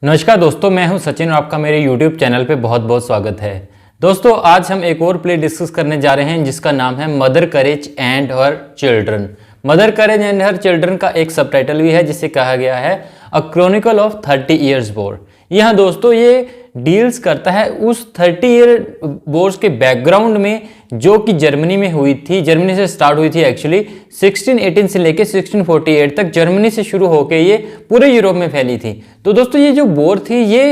नमस्कार दोस्तों, मैं हूं सचिन और आपका मेरे YouTube चैनल पे बहुत बहुत स्वागत है। दोस्तों, आज हम एक और प्ले डिस्कस करने जा रहे हैं जिसका नाम है mother courage and her children. Mother courage and her children का एक सबटाइटल भी है जिसे कहा गया है अ क्रॉनिकल ऑफ 30 ईयर्स वॉर। यहाँ दोस्तों ये डील्स करता है उस 30 ईयर वॉर्स के बैकग्राउंड में जो कि जर्मनी में हुई थी। जर्मनी से स्टार्ट हुई थी एक्चुअली 1618 से लेके 1648 तक जर्मनी से शुरू होकर ये पूरे यूरोप में फैली थी। तो दोस्तों ये जो वॉर थी ये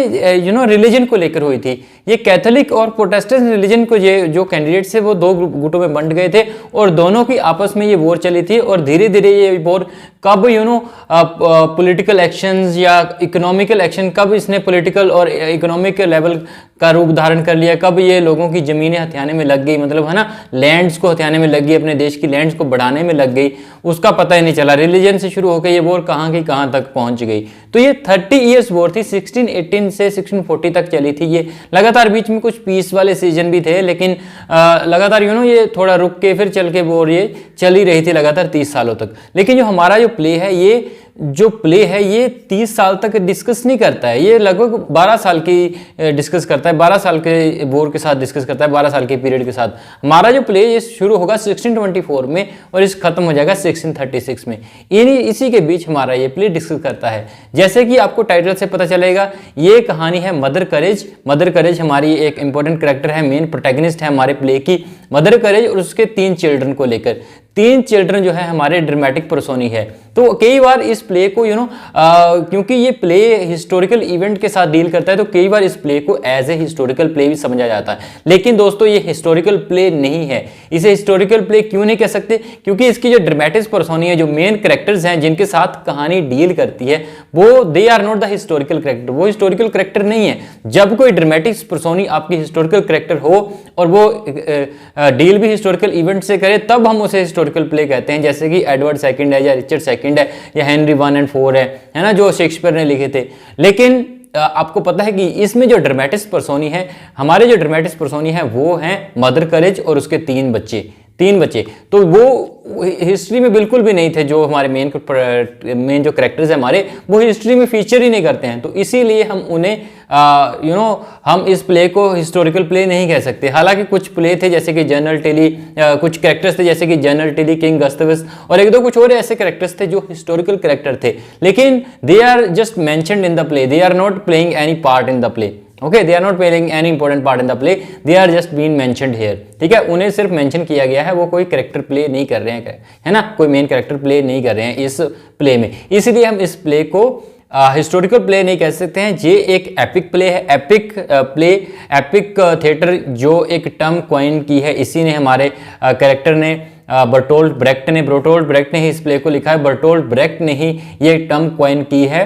रिलीजन को लेकर हुई थी। ये कैथोलिक और प्रोटेस्टेंट रिलीजन को ये जो कैंडिडेट्स थे वो दो गुटों में बंट गए थे और दोनों की आपस में ये वॉर चली थी। और धीरे धीरे ये वॉर कब पॉलिटिकल एक्शंस या इकोनॉमिकल एक्शन कब इसने पॉलिटिकल और इकोनॉमिक लेवल का रूप धारण कर लिया, कब ये लोगों की जमीनें हथियाने में लग गई, मतलब है ना, लैंड्स को हथियाने में लग गई, अपने देश की लैंड्स को बढ़ाने में लग गई, उसका पता ही नहीं चला। रिलीजन से शुरू होकर ये वॉर कहाँ की कहाँ तक पहुंच गई। तो ये 30 ईयर्स वॉर थी, 1618 से 1640 तक चली थी। ये लगातार बीच में कुछ पीस वाले सीजन भी थे, लेकिन लगातार ये थोड़ा रुक के फिर चल के वॉर ये चली रही थी लगातार 30 सालों तक। लेकिन जो हमारा जो प्ले है ये 30 साल तक डिस्कस नहीं करता है, ये लगभग 12 साल की डिस्कस करता है, 12 साल के वॉर के साथ डिस्कस करता है, 12 साल के पीरियड के साथ। हमारा जो प्ले ये शुरू होगा 1624 में और इस खत्म हो जाएगा 1636 में। इसी के बीच हमारा ये प्ले डिस्कस करता है। जैसे कि आपको टाइटल से पता चलेगा, ये कहानी है मदर करेज। मदर करेज हमारी एक इंपॉर्टेंट कैरेक्टर है, मेन प्रोटैगनिस्ट है हमारे प्ले की। मदर करेज और उसके 3 चिल्ड्रन को लेकर, 3 चिल्ड्रन जो है हमारे ड्रामेटिक पर्सोनी है। तो कई बार इस प्ले को क्योंकि ये प्ले हिस्टोरिकल इवेंट के साथ डील करता है, तो कई बार इस प्ले को एज ए हिस्टोरिकल प्ले भी समझा जाता है। लेकिन दोस्तों ये हिस्टोरिकल प्ले नहीं है। इसे हिस्टोरिकल प्ले क्यों नहीं कह सकते? क्योंकि इसकी जो ड्रामेटिक पर्सोनी है, जो मेन कैरेक्टर्स हैं जिनके साथ कहानी डील करती है, वो they are not the historical character. वो हिस्टोरिकल कैरेक्टर नहीं है। जब कोई ड्रामेटिक पर्सोनी आपकी हिस्टोरिकल कैरेक्टर हो और वो डील भी हिस्टोरिकल इवेंट से करे, तब हम उसे हिस्टोरिकल प्ले कहते हैं। जैसे कि एडवर्ड सेकंड है या रिचर्ड सेकंड है या हेनरी 1 और 4 है ना, जो शेक्सपियर ने लिखे थे। लेकिन आपको पता है कि इसमें जो ड्रामेटिक पर्सोनी है, हमारे जो ड्रामेटिक पर्सोनी है वो है मदर करेज और उसके 3 बच्चे। तो वो हिस्ट्री में बिल्कुल भी नहीं थे। जो हमारे मेन जो कैरेक्टर्स हैं हमारे, वो हिस्ट्री में फीचर ही नहीं करते हैं। तो इसीलिए हम उन्हें हम इस प्ले को हिस्टोरिकल प्ले नहीं कह सकते। हालांकि कुछ प्ले थे जैसे कि जनरल टेली, कुछ कैरेक्टर्स थे जैसे कि जनरल टेली, किंग गस्टवस और एक दो कुछ और ऐसे कैरेक्टर्स थे जो हिस्टोरिकल कैरेक्टर थे। लेकिन they are just mentioned in the play, they are not playing any part in the play. Okay, they are not playing any important part in the play, they are just been mentioned here. ठीक है, उन्हें सिर्फ mention किया गया है, वो कोई character play नहीं कर रहे हैं, है ना, कोई मेन कैरेक्टर प्ले नहीं कर रहे हैं इस प्ले में। इसलिए हम इस प्ले को हिस्टोरिकल प्ले नहीं कह सकते हैं। ये एक एपिक प्ले है, एपिक प्ले, एपिक थिएटर, जो एक टर्म कॉइन की है इसी ने हमारे कैरेक्टर ने बर्टोल्ट ब्रेक्ट ने ही इस प्ले को लिखा है। बर्टोल्ट ब्रेक्ट ने ही ये टर्म कॉइन की है,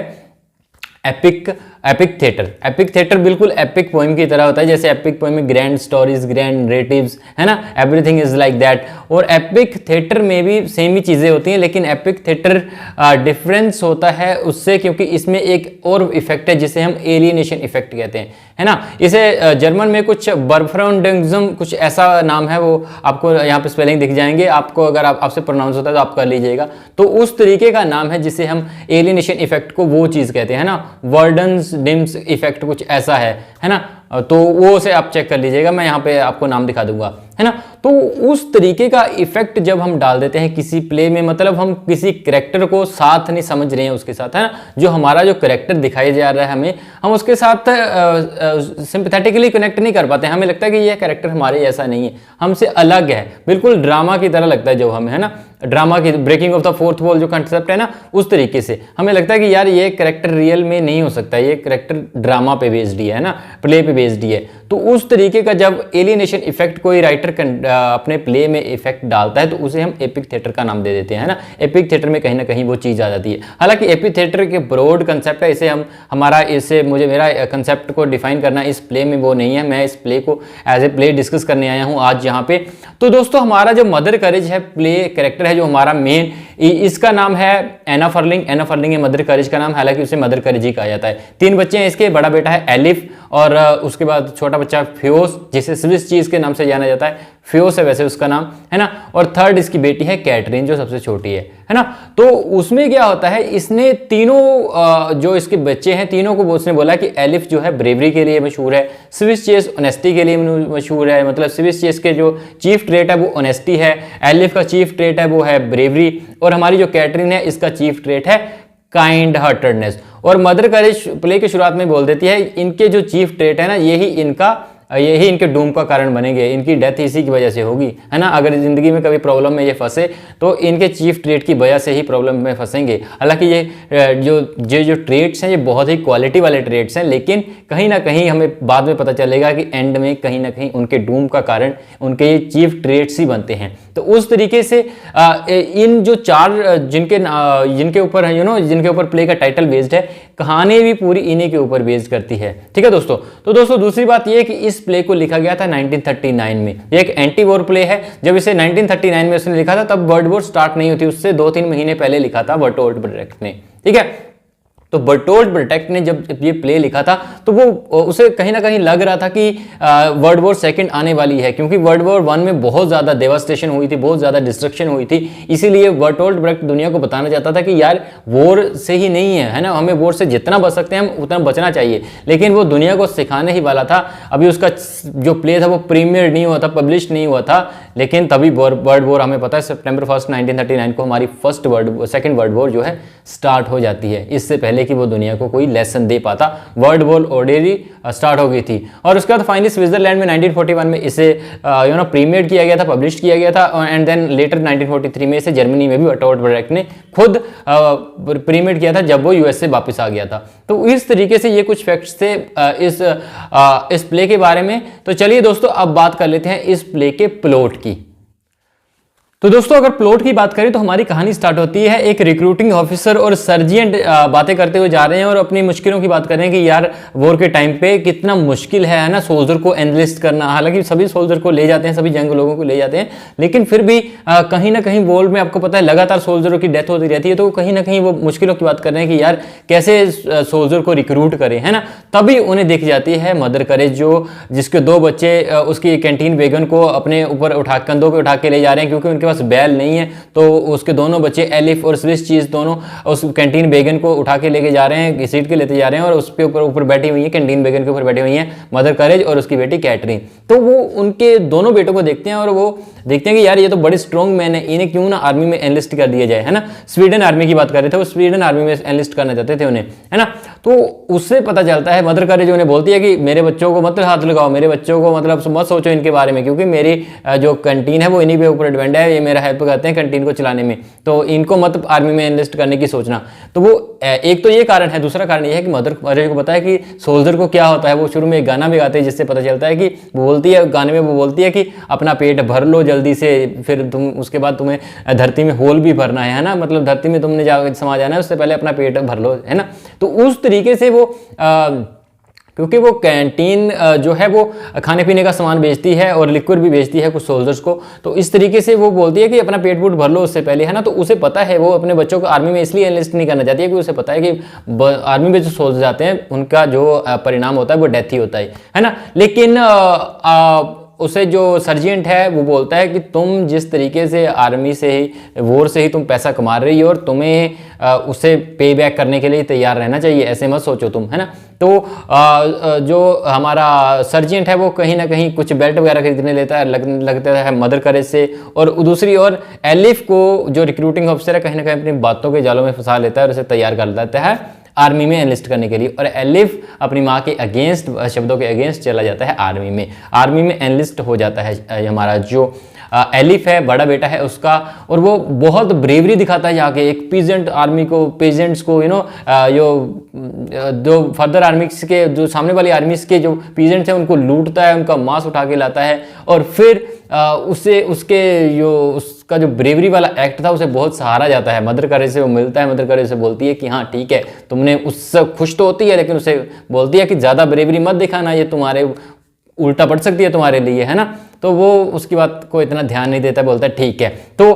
एपिक थिएटर बिल्कुल एपिक पोएम की तरह होता है। जैसे एपिक पोएम में ग्रैंड स्टोरीज, ग्रैंड नरेटिव्स, है ना, एवरीथिंग इज लाइक दैट। और एपिक थिएटर में भी सेम ही चीजें होती हैं, लेकिन एपिक थिएटर डिफरेंस होता है उससे, क्योंकि इसमें एक और इफेक्ट है जिसे हम एलियनेशन इफेक्ट कहते हैं, है ना। इसे जर्मन में कुछ बर्फराउंडिज्म कुछ ऐसा नाम है, वो आपको यहाँ पे स्पेलिंग दिख जाएंगे। आपको अगर आपसे प्रोनाउंस होता है तो आप कर लीजिएगा। तो उस तरीके का नाम है जिसे हम एलियनेशन इफेक्ट को वो चीज कहते हैं, है ना। वर्डन्स डिम्स इफेक्ट कुछ ऐसा है ना। तो वो से आप चेक कर लीजिएगा, मैं यहाँ पे आपको नाम दिखा दूंगा, है ना। तो उस तरीके का इफेक्ट जब हम डाल देते हैं किसी प्ले में, मतलब हम किसी कैरेक्टर को साथ नहीं समझ रहे हैं उसके साथ, है ना। जो हमारा जो कैरेक्टर दिखाई जा रहा है हमें, हम उसके साथ सिंपैथेटिकली कनेक्ट नहीं कर पाते। हमें लगता है कि यह कैरेक्टर हमारे जैसा नहीं है, हमसे अलग है, बिल्कुल ड्रामा की तरह लगता है जो हमें, है ना। ड्रामा की breaking off the fourth wall जो कंसेप्ट है ना, उस तरीके से हमें लगता है कि यार ये कैरेक्टर रियल में नहीं हो सकता, ये कैरेक्टर ड्रामा पे बेस्ड ही है ना, प्ले पे बेस्ड ही है। तो उस तरीके का जब एलियनेशन इफेक्ट कोई राइटर अपने प्ले में इफेक्ट डालता है तो उसे हम एपिक थिएटर का नाम दे देते हैं, है ना। एपिक थिएटर में कहीं ना कहीं वो चीज आ जाती है। हालांकि एपिक थिएटर के ब्रॉड कंसेप्ट है, इसे मेरा कंसेप्ट को डिफाइन करना इस प्ले में वो नहीं है। मैं इस प्ले को एज ए प्ले डिस्कस करने आया हूं आज यहाँ पे। तो दोस्तों हमारा जो मदर करेज है प्ले कैरेक्टर है, जो हमारा मेन, इसका नाम है एना फर्लिंग है मदर करेज का नाम। हालांकि उसे मदर करेज ही कहा जाता है। 3 बच्चे हैं इसके, बड़ा बेटा है एलिफ और उसके बाद छोटा बच्चा फियोस, जिसे स्विस चीज के नाम से जाना जाता है, फियोस है वैसे उसका नाम, है ना। और थर्ड इसकी बेटी है कैटरीन, जो सबसे छोटी है ना। तो उसमें क्या होता है, इसने तीनों जो इसके बच्चे हैं तीनों को उसने बोला कि एलिफ जो है ब्रेवरी के लिए मशहूर है, स्विस चेस ऑनेस्टी के लिए मशहूर है, मतलब स्विस चेस के जो चीफ ट्रेट है वो ऑनेस्टी है, एलिफ का चीफ ट्रेट है वो है ब्रेवरी, और हमारी जो कैटरीन है इसका चीफ ट्रेट है काइंड हार्टेडनेस। और मदर करेज प्ले की शुरुआत में बोल देती है इनके जो चीफ ट्रेट है ना यही इनके डूम का कारण बनेंगे, इनकी डेथ इसी की वजह से होगी, है ना। अगर जिंदगी में कभी प्रॉब्लम में ये फंसे तो इनके चीफ ट्रेट की वजह से ही प्रॉब्लम में फंसेंगे। हालांकि ये जो ट्रेट्स हैं ये बहुत ही क्वालिटी वाले ट्रेट्स हैं, लेकिन कहीं ना कहीं हमें बाद में पता चलेगा कि एंड में कहीं ना कहीं उनके डूम का कारण उनके ये चीफ ट्रेट्स ही बनते हैं। तो उस तरीके से इन जो चार जिनके ऊपर है जिनके ऊपर प्ले का टाइटल बेस्ड है, कहानी भी पूरी इन्हीं के ऊपर बेस्ड करती है, ठीक है दोस्तों। तो दोस्तों दूसरी बात यह कि इस प्ले को लिखा गया था 1939 में। ये एक एंटी वॉर प्ले है। जब इसे 1939 में उसने लिखा था तब वर्ल्ड वॉर स्टार्ट नहीं हुई थी, उससे 2-3 महीने पहले लिखा था बर्टोल्ट ब्रेक्ट ने, ठीक है। तो बर्टोल्ट ब्रेक्ट ने जब ये प्ले लिखा था तो वो उसे कहीं ना कहीं लग रहा था कि वर्ल्ड वॉर सेकंड आने वाली है, क्योंकि वर्ल्ड वॉर 1 में बहुत ज़्यादा डेवास्टेशन हुई थी, बहुत ज़्यादा डिस्ट्रक्शन हुई थी। इसीलिए बर्टोल्ट ब्रेक्ट दुनिया को बताना चाहता था कि यार वॉर से ही नहीं है ना, हमें वॉर से जितना बच सकते हैं हम उतना बचना चाहिए। लेकिन वो दुनिया को सिखाने ही वाला था। अभी उसका जो प्ले था वो प्रीमियर नहीं हुआ था, पब्लिश नहीं हुआ था, लेकिन तभी वर्ल्ड वॉर हमें पता है सितंबर 1 1939 को हमारी सेकंड वर्ल्ड वॉर जो है स्टार्ट हो जाती है। इससे पहले कि वो दुनिया को कोई लेसन दे पाता, वर्ल्ड वॉर ऑलरेडी स्टार्ट हो गई थी। और उसके बाद फाइनली स्विट्जरलैंड में 1941 में इसे प्रीमियर किया गया था, पब्लिश किया गया था, एंड देन लेटर 1943 में इसे जर्मनी में भी बर्टोल्ट ब्रेक्ट ने खुद प्रीमियर किया था जब वो यूएस से वापस आ गया था। तो इस तरीके से ये कुछ फैक्ट्स थे इस प्ले के बारे में। तो चलिए दोस्तों अब बात कर लेते हैं इस प्ले के प्लॉट की। तो दोस्तों अगर प्लॉट की बात करें तो हमारी कहानी स्टार्ट होती है एक रिक्रूटिंग ऑफिसर और सर्जियंट बातें करते हुए जा रहे हैं और अपनी मुश्किलों की बात कर रहे हैं कि यार वॉर के टाइम पे कितना मुश्किल है ना सोल्जर को एनलिस्ट करना। हालांकि सभी सोल्जर को ले जाते हैं, सभी जंग लोगों को ले जाते हैं, लेकिन फिर भी कहीं ना कहीं वॉर में आपको पता है लगातार सोल्जरों की डेथ होती रहती है। तो कहीं ना कहीं वो मुश्किलों की बात कर रहे हैं कि यार कैसे सोल्जर को रिक्रूट करें, है ना। तभी उन्हें दिख जाती है मदर करेज जिसके 2 बच्चे उसकी कैंटीन वेगन को अपने ऊपर कंधों पर उठा के ले जा रहे हैं, क्योंकि उनके पास बैल नहीं है। तो उसके दोनों बच्चे एलिफ और स्विस चीज दोनों उस कैंटीन बेगन को उठा के लेके जा रहे हैं, सीट के लेते जा रहे हैं, और उसके ऊपर बैठी हुई है, कैंटीन बेगन के ऊपर बैठी हुई है मदर करेज और उसकी बेटी कैटरीन। तो वो उनके दोनों बेटों को देखते हैं और वो देखते हैं कि यार ये तो बड़े स्ट्रॉन्ग मैन है, इन्हें क्यों ना आर्मी में एनलिस्ट कर दिया जाए, है ना। स्वीडन आर्मी की बात कर रहे थे, वो स्वीडन आर्मी में एनलिस्ट करना चाहते थे उन्हें, है ना। तो उससे पता चलता है मदर करेज उन्हें बोलती है कि मेरे बच्चों को मत हाथ लगाओ, मेरे बच्चों को मतलब मत सोचो इनके बारे में, क्योंकि मेरी जो कैंटीन है वो इन्हीं पे ऊपर डिपेंड है, ये मेरा हेल्प करते हैं कैंटीन को चलाने में, तो इनको मत आर्मी में एनलिस्ट करने की सोचना। तो वो एक तो ये कारण है। दूसरा कारण ये है कि मदर करेज को पता है कि सोल्जर को क्या होता है। वो शुरू में एक गाना भी गाते हैं जिससे पता चलता है कि वो बोलती है गाने में, वो बोलती है कि अपना पेट भर लो जल्दी से, फिर तुम उसके बाद तुम्हें धरती में होल भी भरना है ना, मतलब धरती में तुमने जा समा जाना है, उससे पहले अपना पेट भर लो, है ना। तो उस तरीके से वो क्योंकि वो कैंटीन जो है वो खाने पीने का सामान बेचती है और लिक्विड भी बेचती है कुछ सोल्जर्स को, तो इस तरीके से वो बोलती है कि अपना पेट पूट भर लो उससे पहले, है ना। तो उसे पता है, वो अपने बच्चों को आर्मी में इसलिए एनलिस्ट नहीं करना चाहती है कि उसे पता है कि आर्मी में जो सोल्जर जाते हैं उनका जो परिणाम होता है वो डेथ ही होता है ना। लेकिन उसे जो सर्जेंट है वो बोलता है कि तुम जिस तरीके से आर्मी से ही, वॉर से ही तुम पैसा कमा रही हो और तुम्हें उसे पे बैक करने के लिए तैयार रहना चाहिए, ऐसे मत सोचो तुम, है ना। तो जो हमारा सर्जेंट है वो कहीं ना कहीं कुछ बेल्ट वगैरह खरीदने लेता है, लगता है मदर करेज से, और दूसरी ओर एलिफ को जो रिक्रूटिंग ऑफिसर है कहीं ना कहीं अपनी बातों के जालों में फंसा लेता है और उसे तैयार कर देता है आर्मी में एनलिस्ट करने के लिए। और एलिफ अपनी माँ के अगेंस्ट, शब्दों के अगेंस्ट चला जाता है आर्मी में एनलिस्ट हो जाता है हमारा जो एलिफ है, बड़ा बेटा है उसका। और वो बहुत ब्रेवरी दिखाता है जाके एक पीजेंट आर्मी को, पेजेंट्स को, जो फर्दर आर्मीज के, जो सामने वाली आर्मीज के जो पीजेंट्स हैं उनको लूटता है, उनका मांस उठा के लाता है, और फिर उसका जो ब्रेवरी वाला एक्ट था उसे बहुत सहारा जाता है। मदर करेज से वो मिलता है, मदर करेज से बोलती है कि हाँ ठीक है, तुमने उससे खुश तो होती है, लेकिन उसे बोलती है कि ज़्यादा ब्रेवरी मत दिखाना, ये तुम्हारे उल्टा पड़ सकती है तुम्हारे लिए, है ना। तो वो उसकी बात को इतना ध्यान नहीं देता, बोलता है ठीक है। तो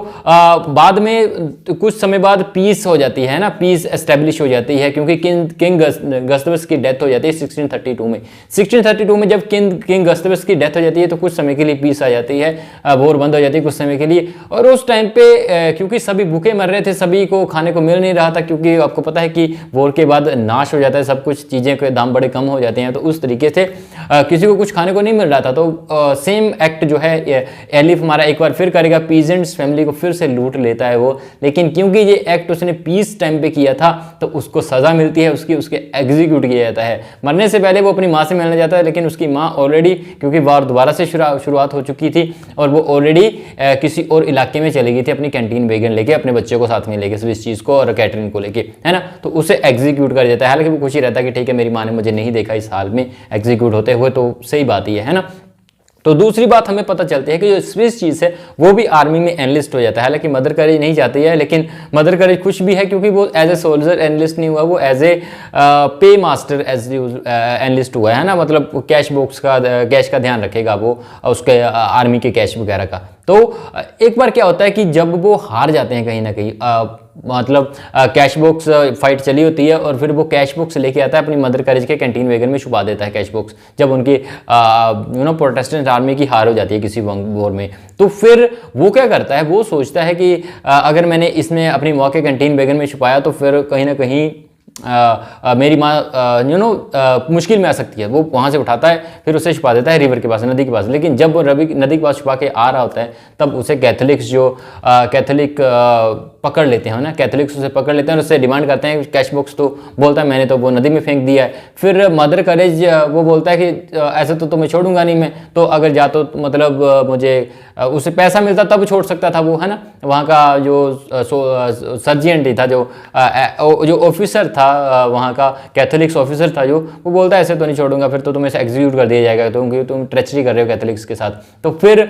बाद में कुछ समय बाद पीस हो जाती है ना, पीस एस्टेब्लिश हो जाती है, क्योंकि किंग गस्तवस की डेथ हो जाती है 1632 में। 1632 में जब किंग गस्तवस की डेथ हो जाती है तो कुछ समय के लिए पीस आ जाती है, वॉर बंद हो जाती है कुछ समय के लिए। और उस टाइम पे क्योंकि सभी भूखे मर रहे थे, सभी को खाने को मिल नहीं रहा था, क्योंकि आपको पता है कि वॉर के बाद नाश हो जाता है सब कुछ, चीज़ें के दाम बड़े कम हो जाते हैं, तो उस तरीके से किसी को कुछ खाने को नहीं मिल रहा था। तो सेम एक्ट जो है एलिफ हमारा एक बार फिर करेगा, पीजेंट्स फैमिली को फिर से लूट लेता है वो। लेकिन क्योंकि ये एक्ट उसने पीस टाइम पे किया था तो उसको सजा मिलती है, उसके एग्जीक्यूट किया जाता है। मरने से पहले वो अपनी माँ से मिलने जाता है, लेकिन उसकी माँ ऑलरेडी, क्योंकि वार दोबारा से शुरुआत हो चुकी थी और वो ऑलरेडी किसी और इलाके में चली गई थी अपनी कैंटीन वेगन लेके, अपने बच्चे को साथ में लेके, इस चीज़ को और कैटरीन को लेके, है ना। तो उसे एग्जीक्यूट कर देता है। हालांकि वो खुशी रहता है कि ठीक है मेरी माँ ने मुझे नहीं देखा इस हाल में एग्जीक्यूट होते हुए, तो सही बात ही है ना। तो दूसरी बात हमें पता चलती है कि जो स्विस चीज़ है वो भी आर्मी में एनलिस्ट हो जाता है। हालांकि मदर करेज नहीं चाहती है, लेकिन मदर करेज खुश भी है, क्योंकि वो एज ए सोल्जर एनलिस्ट नहीं हुआ, वो एज ए पे मास्टर एनलिस्ट हुआ है ना। मतलब कैश बॉक्स का, कैश का ध्यान रखेगा वो, उसके आर्मी के कैश वगैरह का। तो एक बार क्या होता है कि जब वो हार जाते हैं कहीं ना कहीं, मतलब कैश बॉक्स फाइट चली होती है और फिर वो कैश बॉक्स लेके आता है अपनी मदर करेज के कैंटीन वेगन में छुपा देता है कैश बॉक्स, जब उनकी प्रोटेस्टेंट आर्मी की हार हो जाती है किसी वॉर में। तो फिर वो क्या करता है, वो सोचता है कि अगर मैंने इसमें अपनी माँ के कैंटीन वेगन में छुपाया तो फिर कहीं ना कहीं मेरी माँ मुश्किल में आ सकती है। वो वहाँ से उठाता है, फिर उसे छुपा देता है रिवर के पास, नदी के पास। लेकिन जब वो नदी के पास छुपा के आ रहा होता है तब उसे कैथोलिक पकड़ लेते हैं ना, कैथोलिक्स उसे पकड़ लेते हैं और उससे डिमांड करते हैं कैश बॉक्स। तो बोलता है मैंने तो वो नदी में फेंक दिया है। फिर मदर करेज वो बोलता है कि ऐसे तो मैं छोड़ूंगा नहीं मैं, तो अगर जा तो मतलब मुझे उसे पैसा मिलता तब छोड़ सकता था वो, है ना। वहाँ का जो सर्जियंट था, जो ऑफिसर था वहाँ का, कैथोलिक्स ऑफिसर था जो, वो बोलता है ऐसे तो नहीं छोड़ूंगा, फिर तो तुम्हें एग्जीक्यूट कर दिया जाएगा क्योंकि तुम ट्रेचरी कर रहे हो कैथोलिक्स के साथ। तो फिर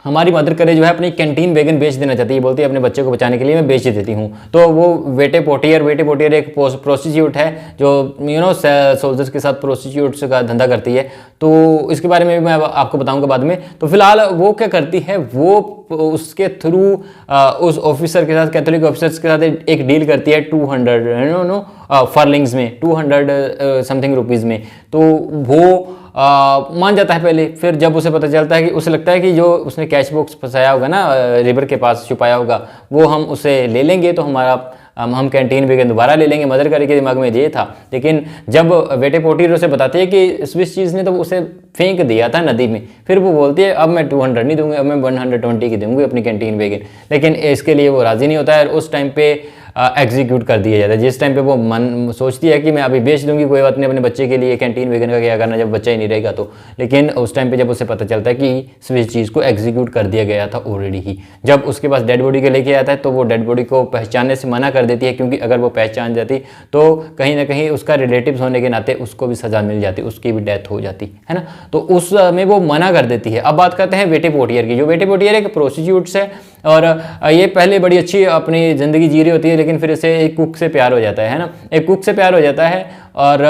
हमारी मदर करेज जो है अपनी कैंटीन वेगन बेच देना चाहती है, बोलती है अपने बच्चे को बचाने के लिए मैं बेच देती हूँ। तो वो वेटे पोटियर एक प्रोस्टिट्यूट है जो सोल्जर्स के साथ प्रोस्टिट्यूट्स का धंधा करती है। तो इसके बारे में मैं आपको बताऊंगा बाद में। तो फिलहाल वो क्या करती है, वो उसके थ्रू उस ऑफिसर के साथ, कैथोलिक ऑफिसर्स के साथ एक डील करती है 200 फर्लिंग्स में, 200 समथिंग रुपीज़ में। तो वो मान जाता है पहले। फिर जब उसे पता चलता है कि उसे लगता है कि जो उसने कैश बॉक्स फंसाया होगा ना, रिवर के पास छुपाया होगा, वो हम उसे ले लेंगे तो हम कैंटीन वेगन दोबारा ले लेंगे। मदर करेज के दिमाग में ये था। लेकिन जब वेटे पोटियर उसे बताती है कि स्विस चीज़ ने तो उसे फेंक दिया था नदी में, फिर वो बोलती है अब मैं 200 नहीं दूंगी, अब मैं 120 की दूंगी अपनी कैंटीन वेगन। लेकिन इसके लिए वो राज़ी नहीं होता है और उस टाइम पे एग्जीक्यूट कर दिया जाता है। जिस टाइम पे वो मन सोचती है कि मैं अभी बेच दूंगी, कोई बात नहीं, अपने बच्चे के लिए कैंटीन वेगन का क्या करना जब बच्चा ही नहीं रहेगा तो। लेकिन उस टाइम पे जब उसे पता चलता है कि स्विस चीज़ को एग्जीक्यूट कर दिया गया था ऑलरेडी ही, जब उसके पास डेड बॉडी के लेके आता है तो वो डेड बॉडी को पहचानने से मना कर देती है, क्योंकि अगर वो पहचान जाती तो कहीं ना कहीं उसका रिलेटिव्स होने के नाते उसको भी सजा मिल जाती, उसकी भी डेथ हो जाती है ना। तो उस में वो मना कर देती है। अब बात करते हैं वेटे पोटियर की। जो वेटे पोटियर एक प्रोस्टिट्यूट्स है और ये पहले बड़ी अच्छी अपनी ज़िंदगी जी रही होती है, लेकिन फिर इसे एक कुक से प्यार हो जाता है ना, एक कुक से प्यार हो जाता है और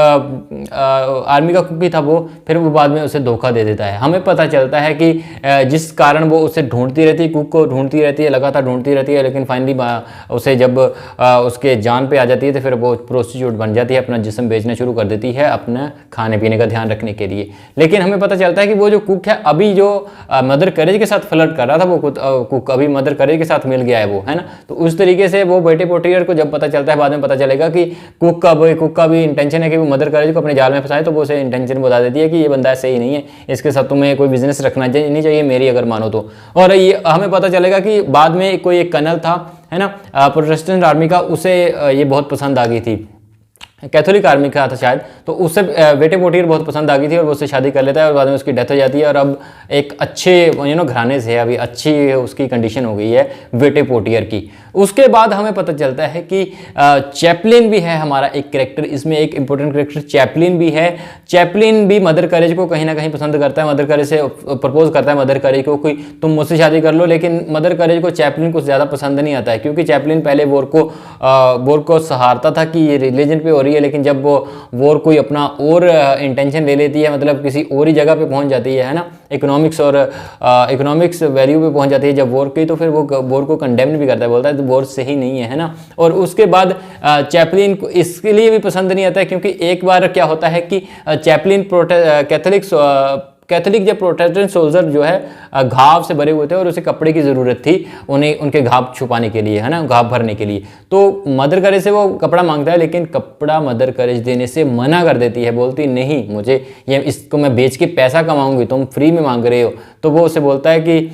आर्मी का कुक ही था वो। फिर वो बाद में उसे धोखा दे देता है। हमें पता चलता है कि जिस कारण वो उसे ढूंढती रहती है, कुक को ढूंढती रहती है, लगातार ढूंढती रहती है, लेकिन फाइनली उसे जब उसके जान पे आ जाती है तो फिर वो प्रोस्टिट्यूट बन जाती है, अपना जिस्म बेचना शुरू कर देती है अपना खाने पीने का ध्यान रखने के लिए। लेकिन हमें पता चलता है कि वो जो कुक है अभी जो मदर करेज के साथ फ्लर्ट कर रहा था, वो कुक अभी मदर करेज के साथ मिल गया है वो, है ना। तो उस तरीके से वो वेटे पोटियर को जब पता चलता है, बाद में पता चलेगा कि कुक का भी इंटेंशन है कि वो मदर करेज को अपने जाल में फंसाए, तो वो उसे इंटेंशन बता देती है कि ये बंदा सही नहीं है, इसके साथ तुम्हें कोई बिजनेस रखना नहीं चाहिए मेरी अगर मानो तो। और ये हमें पता चलेगा कि बाद में कोई एक कर्नल था, है ना, प्रोटेस्टेंट आर्मी का, उसे ये बहुत पसंद आ गई थी, कैथोलिक आर्मी का था शायद। तो उससे वेटे पोटियर बहुत पसंद आ गई थी और वो उससे शादी कर लेता है और बाद में उसकी डेथ हो जाती है। और अब एक अच्छे घराने से अभी अच्छी उसकी कंडीशन हो गई है वेटे पोटियर की। उसके बाद हमें पता चलता है कि चैपलिन भी है हमारा एक कैरेक्टर, इसमें एक इंपॉर्टेंट कैरेक्टर चैपलिन भी है। चैपलिन भी मदर करेज को कहीं ना कहीं पसंद करता है, मदर करेज से प्रपोज करता है मदर करेज को कि तुम मुझसे शादी कर लो। लेकिन मदर करेज को चैपलिन को ज़्यादा पसंद नहीं आता है, क्योंकि चैपलिन पहले वॉर को सहारता था कि ये रिलीजन पे और रही है, लेकिन जब वो वॉर कोई अपना और इंटेंशन ले लेती है, मतलब किसी और ही जगह पे पहुंच जाती है ना, इकोनॉमिक्स वैल्यू पे पहुंच जाती है जब वॉर की, तो फिर वो वॉर को कंडेम भी करता है, बोलता है तो वॉर सही नहीं है ना। और उसके बाद चैपलिन को इसके लिए भी पसंद नहीं आता है, क्योंकि एक बार क्या होता है कि चैपलिन कैथोलिक जब प्रोटेस्टेंट सोल्जर जो है घाव से भरे हुए थे और उसे कपड़े की ज़रूरत थी उन्हें उनके घाव छुपाने के लिए, है ना, घाव भरने के लिए, तो मदर करेज से वो कपड़ा मांगता है, लेकिन कपड़ा मदर करेज देने से मना कर देती है, बोलती नहीं मुझे ये इसको मैं बेच के पैसा कमाऊंगी, तुम फ्री में मांग रहे हो। तो वो उसे बोलता है कि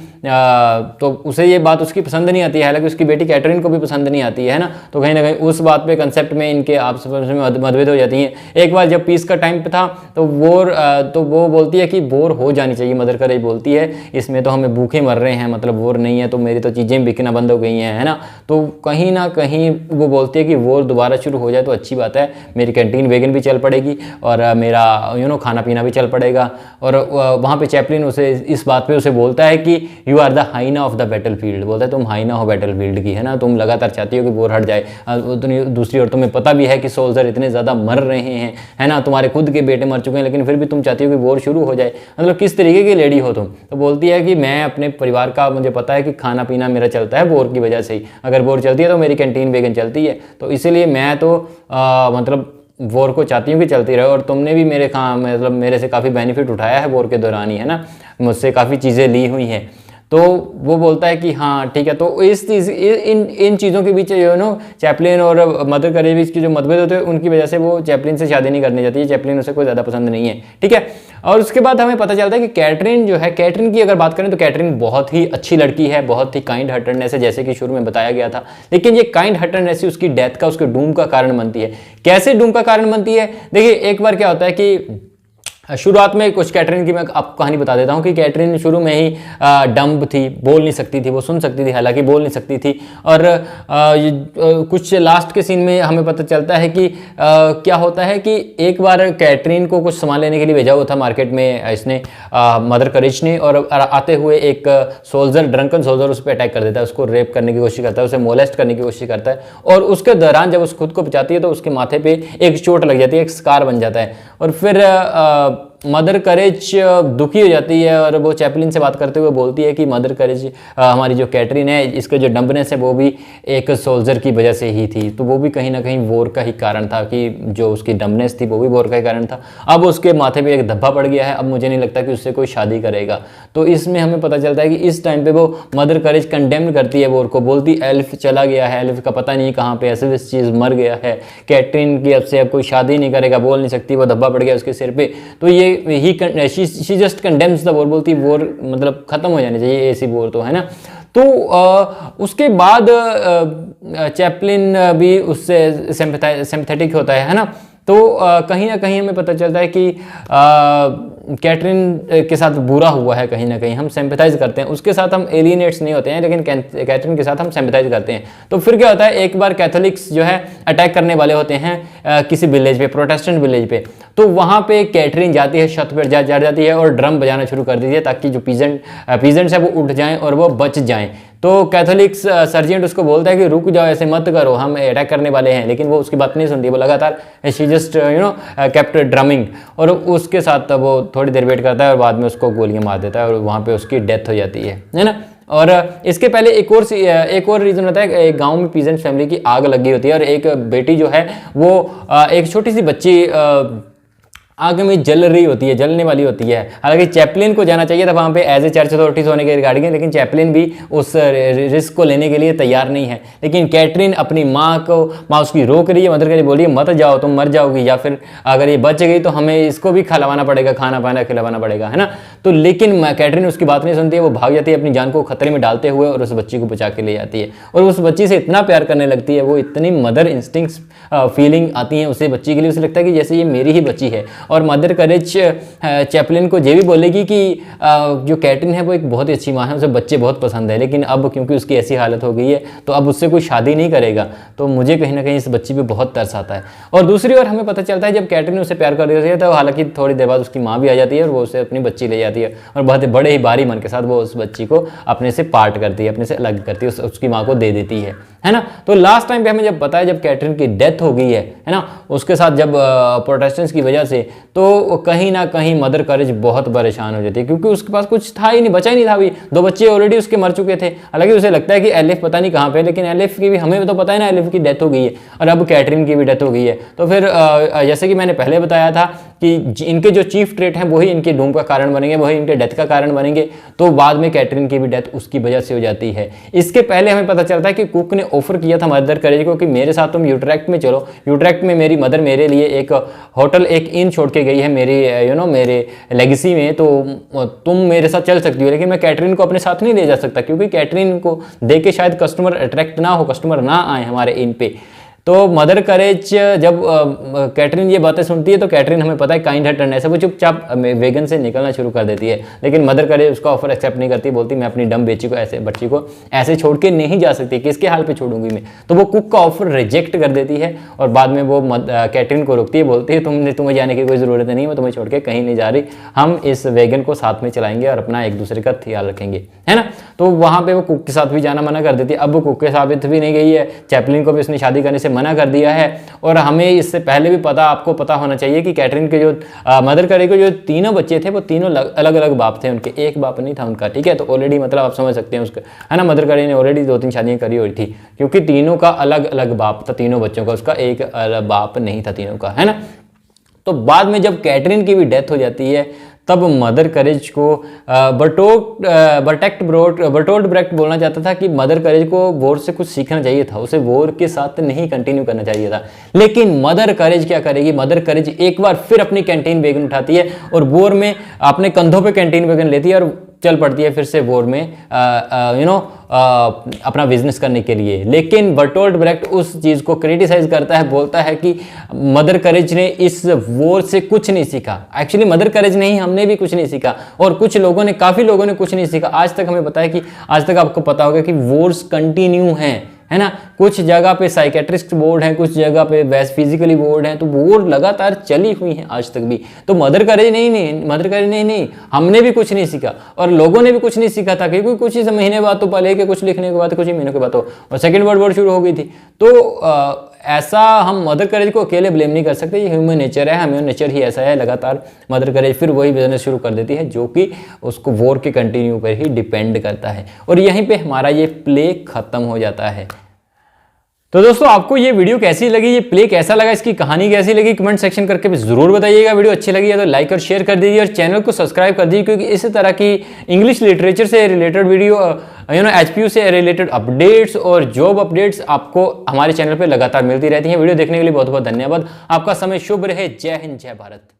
तो उसे ये बात उसकी पसंद नहीं आती है, हालांकि उसकी बेटी कैटरीन को भी पसंद नहीं आती है ना। तो कहीं ना कहीं उस बात पे कंसेप्ट में इनके आपस में मतभेद हो जाती हैं। एक बार जब पीस का टाइम पे था तो वो बोलती है कि वॉर हो जानी चाहिए, मदर करेज बोलती है इसमें तो हमें भूखे मर रहे हैं, मतलब वॉर नहीं है तो मेरी तो चीज़ें बिकना बंद हो गई हैं, है ना। तो कहीं ना कहीं वो बोलती है कि वॉर दोबारा शुरू हो जाए तो अच्छी बात है, मेरी कैंटीन वेगन भी चल पड़ेगी और मेरा खाना पीना भी चल पड़ेगा। और वहाँ पे चैपलिन उसे इस बात पे उसे बोलता है कि you are the hyena of the battlefield, बोलता है तुम हाइना हो बैटल फील्ड की, है ना, तुम लगातार चाहती हो कि वॉर हट जाए। दूसरी ओर तुम्हें पता भी है कि सोल्जर इतने ज़्यादा मर रहे हैं, है ना, तुम्हारे खुद के बेटे मर चुके हैं, लेकिन फिर भी तुम चाहती हो कि वॉर शुरू हो जाए। मतलब किस तरीके की लेडी हो तुम। तो बोलती है कि मैं अपने परिवार का, मुझे पता है कि खाना पीना मेरा चलता है वॉर की वजह से ही, अगर वॉर चलती है तो मेरी कैंटीन वेगन चलती है, तो इसीलिए मैं तो मतलब वॉर को चाहती हूँ कि चलती रहे। और तुमने भी मतलब मेरे से काफ़ी बेनिफिट उठाया है वॉर के दौरान ही, है ना, मुझसे काफ़ी चीज़ें ली हुई हैं। तो वो बोलता है कि हाँ ठीक है। तो इस चीज़ इन चीज़ों के बीच चैपलिन और मदर करेज बीच की जो मतभेद होते हैं उनकी वजह से वो चैपलिन से शादी नहीं करने जाती है, चैपलिन उसे कोई ज़्यादा पसंद नहीं है, ठीक है। और उसके बाद हमें पता चलता है कि कैटरीन जो है, कैटरीन की अगर बात करें तो कैटरीन बहुत ही अच्छी लड़की है, बहुत ही काइंड हार्टेडनेस है, जैसे कि शुरू में बताया गया था। लेकिन ये काइंड हार्टेडनेस ही उसकी डेथ का, उसके डूम का कारण बनती है। कैसे डूम का कारण बनती है? देखिए, एक बार क्या होता है कि शुरुआत में कुछ कैटरीन की मैं आपको कहानी बता देता हूँ कि कैटरीन शुरू में ही डम्ब थी, बोल नहीं सकती थी, वो सुन सकती थी हालांकि बोल नहीं सकती थी। और कुछ लास्ट के सीन में हमें पता चलता है कि क्या होता है कि एक बार कैटरीन को कुछ सामान लेने के लिए भेजा हुआ था मार्केट में इसने, मदर करेज ने, और आते हुए एक सोल्जर, ड्रंकन सोल्जर उस पर अटैक कर देता है, उसको रेप करने की कोशिश करता है, उसे मोलेस्ट करने की कोशिश करता है। और उसके दौरान जब उस खुद को बचाती है तो उसके माथे पे एक चोट लग जाती है, एक स्कार बन जाता है। और फिर मदर करेज दुखी हो जाती है और वो चैपलिन से बात करते हुए बोलती है कि मदर करेज, हमारी जो कैटरीन है, इसका जो डम्बनेस है वो भी एक सोल्जर की वजह से ही थी। तो वो भी कहीं ना कहीं वॉर का ही कारण था, कि जो उसकी डम्बनेस थी वो भी वॉर का ही कारण था। अब उसके माथे पे एक धब्बा पड़ गया है, अब मुझे नहीं लगता कि उससे कोई शादी करेगा। तो इसमें हमें पता चलता है कि इस टाइम पे वो मदर करेज कंडेम करती है वॉर को, बोलती एल्फ चला गया है, एल्फ का पता नहीं कहाँ पे, ऐसे चीज़ मर गया है, कैटरीन की अब से अब कोई शादी नहीं करेगा, बोल नहीं सकती, वो धब्बा पड़ गया उसके सिर पे। तो ये she just condemns the war, बोलती वॉर मतलब खत्म हो जानी चाहिए ऐसी वॉर, तो है ना। तो उसके बाद चैपलिन भी उससे सिंपैथेटिक होता है ना। तो कहीं ना कहीं हमें पता चलता है कि कैटरीन के साथ बुरा हुआ है, कहीं ना कहीं हम सिंपैथाइज करते हैं, उसके साथ हम एलियनेट्स नहीं होते हैं, लेकिन कैटरीन के साथ हम सिंपैथाइज करते हैं। तो फिर क्या होता है, एक बार कैथोलिक्स जो है अटैक करने वाले होते हैं किसी विलेज पे, प्रोटेस्टेंट विलेज पे। तो वहाँ पे कैटरीन जाती है, छत पर जा जाती है और ड्रम बजाना शुरू कर देती है, ताकि जो पीजेंट्स है वो उठ जाएं और वो बच जाएं। तो कैथोलिक सर्जेंट उसको बोलता है कि रुक जाओ, ऐसे मत करो, हम अटैक करने वाले हैं, लेकिन वो उसकी बात नहीं सुनती, वो लगातार शी जस्ट केप्ट ड्रमिंग। और उसके साथ वो थोड़ी देर वेट करता है और बाद में उसको गोलियां मार देता है और वहाँ पे उसकी डेथ हो जाती है ना। और इसके पहले एक और रीज़न होता है, एक गांव में पीजेंट फैमिली की आग लगी होती है और एक बेटी जो है वो एक छोटी सी बच्ची आग में जल रही होती है, जलने वाली होती है। हालांकि चैपलिन को जाना चाहिए था वहाँ पे एज ए चर्च अथॉरिटीज होने के रिगार्डिंग, लेकिन चैपलिन भी उस रिस्क को लेने के लिए तैयार नहीं है। लेकिन कैटरीन अपनी माँ उसकी रोक रही है, मदर करेज बोली मत जाओ, तुम मर जाओगी, या फिर अगर ये बच गई तो हमें इसको भी खिलवाना पड़ेगा, खाना पाना खिलवाना पड़ेगा, है ना। तो लेकिन कैटरीन उसकी बात नहीं सुनती है, वो भाग जाती है अपनी जान को खतरे में डालते हुए और उस बच्ची को बचा के ले जाती है। और उस बच्ची से इतना प्यार करने लगती है, वो इतनी मदर इंस्टिंक्ट्स फीलिंग आती है उसे बच्ची के लिए, उसे लगता है कि जैसे ये मेरी ही बच्ची है। और मदर करेज चैपलिन को ये भी बोलेगी कि जो कैटरीन है वो एक बहुत ही अच्छी माँ है, उसे बच्चे बहुत पसंद है, लेकिन अब क्योंकि उसकी ऐसी हालत हो गई है तो अब उससे कोई शादी नहीं करेगा। तो मुझे कहीं ना कहीं इस बच्ची पे बहुत तरस आता है। और दूसरी ओर हमें पता चलता है जब कैटरीन उसे प्यार कर रही है तो हालांकि थोड़ी देर बाद उसकी माँ भी आ जाती है और वो उसे अपनी बच्ची ले जाती है और बहुत बड़े ही भारी मन के साथ वो उस बच्ची को अपने से पार्ट करती है, अपने से अलग करती है, उसकी माँ को दे देती है है ना। तो लास्ट टाइम पे हमें जब पता है जब कैटरीन की डेथ हो गई है ना, उसके साथ जब प्रोटेस्टेंट्स की वजह से, तो कहीं ना कहीं मदर करेज बहुत परेशान हो जाती है, क्योंकि उसके पास कुछ था ही नहीं, बचा ही नहीं था। अभी 2 बच्चे ऑलरेडी उसके मर चुके थे। हालांकि उसे लगता है कि एलिफ पता नहीं कहाँ पे, लेकिन एलिफ की भी हमें तो पता है ना, एलिफ की डेथ हो गई है और अब कैटरीन की भी डेथ हो गई है। तो फिर जैसे कि मैंने पहले बताया था कि इनके जो चीफ ट्रेट हैं वही इनके डूम का कारण बनेंगे, वही इनके डेथ का कारण बनेंगे। तो बाद में कैटरीन की भी डेथ उसकी वजह से हो जाती है। इसके पहले हमें पता चलता है कि कुक ने ऑफर किया था मदर करेज को कि मेरे साथ तुम यूट्रैक्ट में चलो। यूट्रैक्ट में मेरी मदर मेरे लिए एक होटल, एक इन छोड़ के गई है मेरी मेरे लेगेसी में, तो तुम मेरे साथ चल सकती हो। लेकिन मैं कैटरीन को अपने साथ नहीं ले जा सकता, क्योंकि कैटरीन को देख के शायद कस्टमर अट्रैक्ट ना हो, कस्टमर ना आए हमारे इन पे। तो मदर करेज जब कैटरीन ये बातें सुनती है, तो कैटरीन हमें पता है काइंड हार्टेड है, वो चुपचाप वेगन से निकलना शुरू कर देती है। लेकिन मदर करेज उसका ऑफर एक्सेप्ट नहीं करती, बोलती मैं अपनी डम बच्ची को ऐसे छोड़ के नहीं जा सकती, किसके हाल पे छोड़ूंगी मैं। तो वो कुक का ऑफर रिजेक्ट कर देती है और बाद में वो कैटरीन को रोकती है, बोलती है तुम्हें जाने की कोई ज़रूरत नहीं, मैं तुम्हें छोड़ के कहीं नहीं जा रही, हम इस वेगन को साथ में चलाएंगे और अपना एक दूसरे का ख्याल रखेंगे, है ना। तो वहाँ पे वो कुक के साथ भी जाना मना कर देती है। अब वो कुक के साथ भी नहीं गई है, चैपलिन को भी उसने शादी करने से मना कर दिया है। और हमें इससे पहले भी आपको पता होना चाहिए कि कैटरीन के जो मदर करेज के जो 3 बच्चे थे, वो तीनों अलग अलग बाप थे उनके, एक बाप नहीं था उनका, ठीक है। तो ऑलरेडी मतलब आप समझ सकते हैं उसका, है ना। मदर करेज ने ऑलरेडी 2-3 शादियां करी हुई थी, क्योंकि तीनों का अलग अलग बाप था, तीनों बच्चों का, उसका एक अलग बाप नहीं था तीनों का, है ना। तो बाद में जब कैटरीन की भी डेथ हो जाती है, तब मदर करेज को बर्टोल्ट ब्रेक्ट बोलना चाहता था कि मदर करेज को वॉर से कुछ सीखना चाहिए था, उसे वॉर के साथ नहीं कंटिन्यू करना चाहिए था। लेकिन मदर करेज क्या करेगी, मदर करेज एक बार फिर अपनी कैंटीन वैगन उठाती है और वॉर में अपने कंधों पे कैंटीन वैगन लेती है और चल पड़ती है फिर से वॉर में अपना बिजनेस करने के लिए। लेकिन बर्टोल्ट ब्रेक्ट उस चीज़ को क्रिटिसाइज करता है, बोलता है कि मदर करेज ने इस वॉर से कुछ नहीं सीखा। एक्चुअली मदर करेज नहीं, हमने भी कुछ नहीं सीखा, और कुछ लोगों ने, काफ़ी लोगों ने कुछ नहीं सीखा। आज तक हमें पता है कि आज तक आपको पता होगा कि वॉर्स कंटिन्यू हैं, है ना। कुछ जगह पे साइकेट्रिस्ट बोर्ड है, कुछ जगह पे वैस फिजिकली बोर्ड है, तो वॉर लगातार चली हुई है आज तक भी। तो मदर करेज नहीं, हमने भी कुछ नहीं सीखा और लोगों ने भी कुछ नहीं सीखा था, क्योंकि कुछ ही महीने बाद तो पहले के कुछ लिखने के बाद कुछ ही महीनों के बाद तो और सेकेंड वर्ल्ड वॉर शुरू हो गई थी। तो ऐसा हम मदर करेज को अकेले ब्लेम नहीं कर सकते, ये ह्यूमन नेचर है, ह्यूमन नेचर ही ऐसा है। लगातार मदर करेज फिर वही बिजनेस शुरू कर देती है जो कि उसको वॉर के कंटिन्यू पर ही डिपेंड करता है, और यहीं पे हमारा ये प्ले खत्म हो जाता है। तो दोस्तों, आपको ये वीडियो कैसी लगी, ये प्ले कैसा लगा, इसकी कहानी कैसी लगी, कमेंट सेक्शन करके भी जरूर बताइएगा। वीडियो अच्छी लगी है तो लाइक और शेयर कर दीजिए और चैनल को सब्सक्राइब कर दीजिए, क्योंकि इस तरह की इंग्लिश लिटरेचर से रिलेटेड वीडियो, HPU से रिलेटेड अपडेट्स और जॉब अपडेट्स आपको हमारे चैनल पर लगातार मिलती रहती हैं। वीडियो देखने के लिए बहुत बहुत धन्यवाद। आपका समय शुभ रहे। जय हिंद, जय भारत।